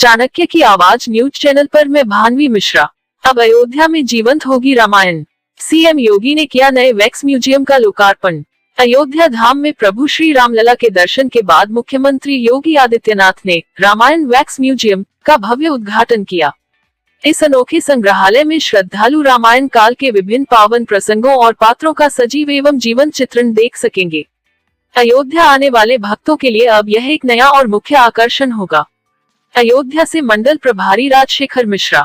चाणक्य की आवाज news channel पर मैं भानवी मिश्रा। अब अयोध्या में जीवंत होगी रामायण। सीएम योगी ने किया नए वैक्स म्यूजियम का लोकार्पण। अयोध्या धाम में प्रभु श्री रामलला के दर्शन के बाद मुख्यमंत्री योगी आदित्यनाथ ने रामायण वैक्स म्यूजियम का भव्य उद्घाटन किया। इस अनोखे संग्रहालय में श्रद्धालु रामायण काल के विभिन्न पावन प्रसंगों और पात्रों का सजीव एवं जीवंत चित्रण देख सकेंगे। अयोध्या आने वाले भक्तों के लिए अब यह एक नया और मुख्य आकर्षण होगा। अयोध्या से मंडल प्रभारी राजशेखर मिश्रा।